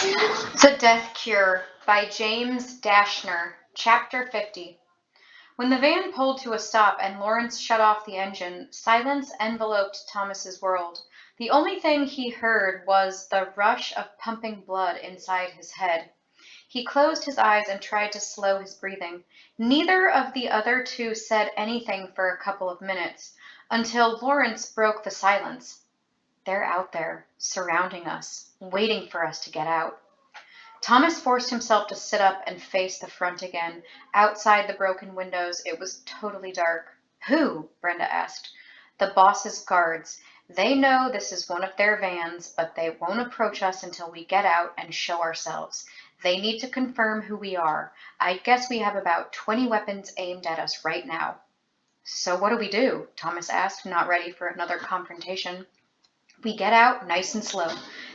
The Death Cure by James Dashner, Chapter 50. When the van pulled to a stop and Lawrence shut off the engine, silence enveloped Thomas's world. The only thing he heard was the rush of pumping blood inside his head. He closed his eyes and tried to slow his breathing. Neither of the other two said anything for a couple of minutes, until Lawrence broke the silence. "They're out there, surrounding us, waiting for us to get out." Thomas forced himself to sit up and face the front again. Outside the broken windows, it was totally dark. "Who?" Brenda asked. "The boss's guards. They know this is one of their vans, but they won't approach us until we get out and show ourselves. They need to confirm who we are. I guess we have about 20 weapons aimed at us right now." "So what do we do?" Thomas asked, not ready for another confrontation. "We get out nice and slow.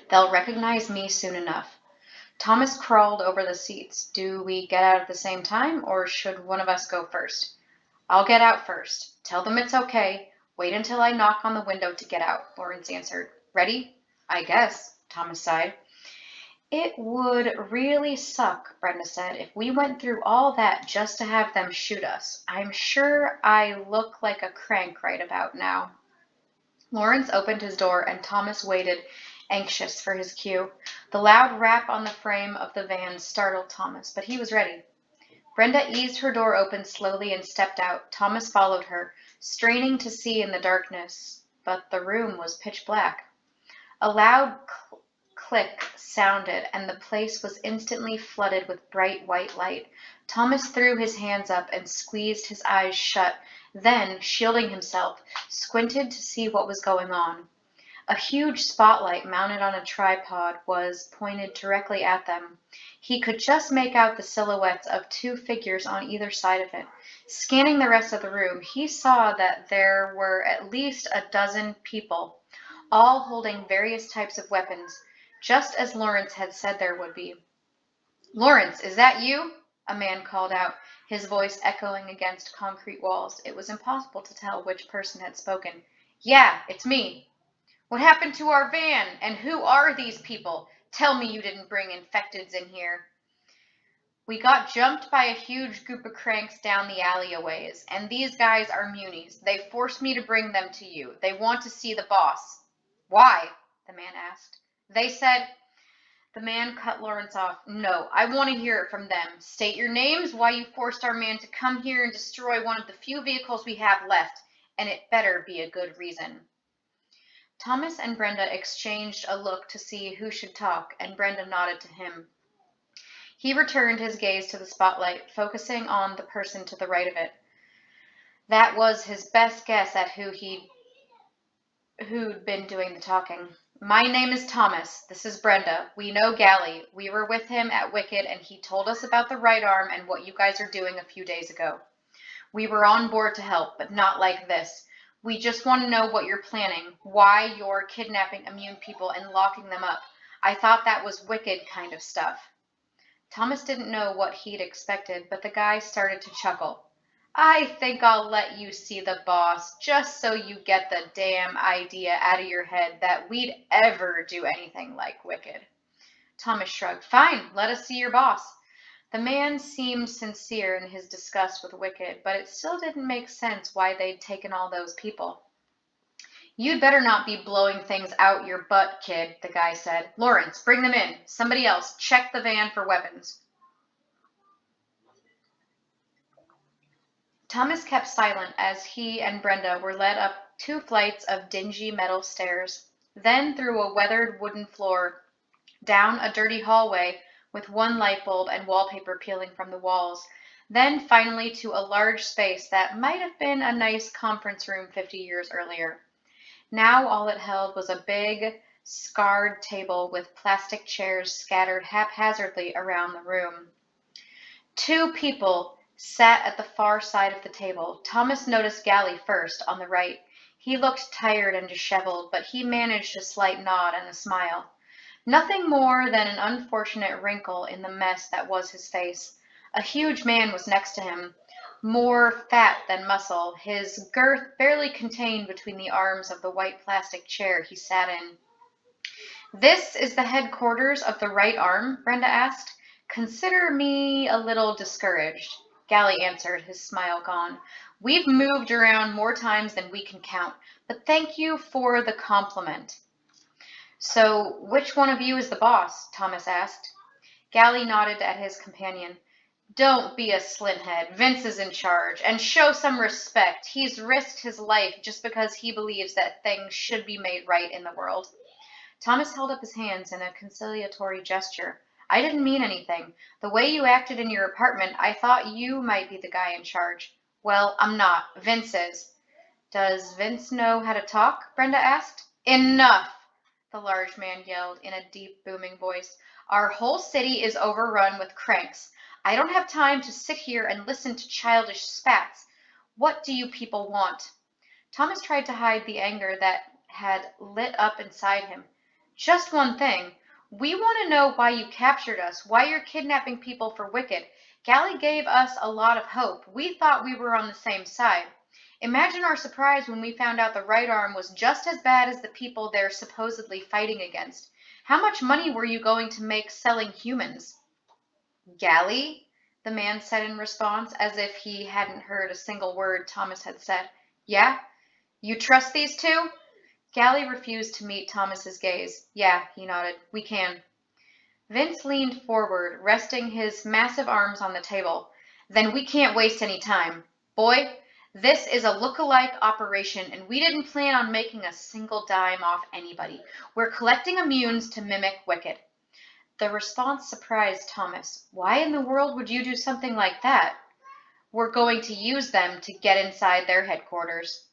They'll recognize me soon enough." Thomas crawled over the seats. "Do we get out at the same time, or should one of us go first?" "I'll get out first. Tell them it's okay. Wait until I knock on the window to get out," Lawrence answered. "Ready?" "I guess," Thomas sighed. "It would really suck," Brenda said, "if we went through all that just to have them shoot us. I'm sure I look like a crank right about now." Lawrence opened his door and Thomas waited, anxious for his cue. The loud rap on the frame of the van startled Thomas, but he was ready. Brenda eased her door open slowly and stepped out. Thomas followed her, straining to see in the darkness, but the room was pitch black. A loud click sounded, and the place was instantly flooded with bright white light. Thomas threw his hands up and squeezed his eyes shut, then, shielding himself, squinted to see what was going on. A huge spotlight mounted on a tripod was pointed directly at them. He could just make out the silhouettes of two figures on either side of it. Scanning the rest of the room, he saw that there were at least a dozen people, all holding various types of weapons, just as Lawrence had said there would be. "Lawrence, is that you?" a man called out, his voice echoing against concrete walls. It was impossible to tell which person had spoken. "Yeah, it's me." "What happened to our van? And who are these people? Tell me you didn't bring infecteds in here." "We got jumped by a huge group of cranks down the alleyways, and these guys are munis. They forced me to bring them to you. They want to see the boss." "Why?" the man asked. "They said—" The man cut Lawrence off. "No, I want to hear it from them. State your names, why you forced our man to come here and destroy one of the few vehicles we have left, and it better be a good reason." Thomas and Brenda exchanged a look to see who should talk, and Brenda nodded to him. He returned his gaze to the spotlight, focusing on the person to the right of it. That was his best guess at who'd been doing the talking. "My name is Thomas. This is Brenda. We know Gally. We were with him at Wicked, and he told us about the right arm and what you guys are doing a few days ago. We were on board to help, but not like this. We just want to know what you're planning, why you're kidnapping immune people and locking them up. I thought that was Wicked kind of stuff." Thomas didn't know what he'd expected, but the guy started to chuckle. "I think I'll let you see the boss, just so you get the damn idea out of your head that we'd ever do anything like Wicked." Thomas shrugged. "Fine, let us see your boss." The man seemed sincere in his disgust with Wicked, but it still didn't make sense why they'd taken all those people. "You'd better not be blowing things out your butt, kid," the guy said. "Lawrence, bring them in. Somebody else, check the van for weapons." Thomas kept silent as he and Brenda were led up 2 flights of dingy metal stairs, then through a weathered wooden floor, down a dirty hallway with one light bulb and wallpaper peeling from the walls, then finally to a large space that might have been a nice conference room 50 years earlier. Now all it held was a big, scarred table with plastic chairs scattered haphazardly around the room. 2 people sat at the far side of the table. Thomas noticed Gally first, on the right. He looked tired and disheveled, but he managed a slight nod and a smile. Nothing more than an unfortunate wrinkle in the mess that was his face. A huge man was next to him, more fat than muscle, his girth barely contained between the arms of the white plastic chair he sat in. This is the headquarters of the right arm? Brenda asked. Consider me a little discouraged, Gally answered, his smile gone. We've moved around more times than we can count, but thank you for the compliment. So, which one of you is the boss? Thomas asked. Gally nodded at his companion. Don't be a slinthead. Vince is in charge, and show some respect. He's risked his life just because he believes that things should be made right in the world. Thomas held up his hands in a conciliatory gesture. I didn't mean anything. The way you acted in your apartment, I thought you might be the guy in charge. Well, I'm not. Vince is. Does Vince know how to talk? Brenda asked. Enough! The large man yelled in a deep, booming voice. Our whole city is overrun with cranks. I don't have time to sit here and listen to childish spats. What do you people want? Thomas tried to hide the anger that had lit up inside him. Just one thing. We want to know why you captured us, why you're kidnapping people for Wicked. Gally gave us a lot of hope. We thought we were on the same side. Imagine our surprise when we found out the right arm was just as bad as the people they're supposedly fighting against. How much money were you going to make selling humans? Gally? The man said in response, as if he hadn't heard a single word Thomas had said. Yeah? You trust these two? Gally refused to meet Thomas's gaze. Yeah, he nodded. We can. Vince leaned forward, resting his massive arms on the table. Then we can't waste any time. Boy, this is a look-alike operation, and we didn't plan on making a single dime off anybody. We're collecting immunes to mimic Wicked. The response surprised Thomas. Why in the world would you do something like that? We're going to use them to get inside their headquarters.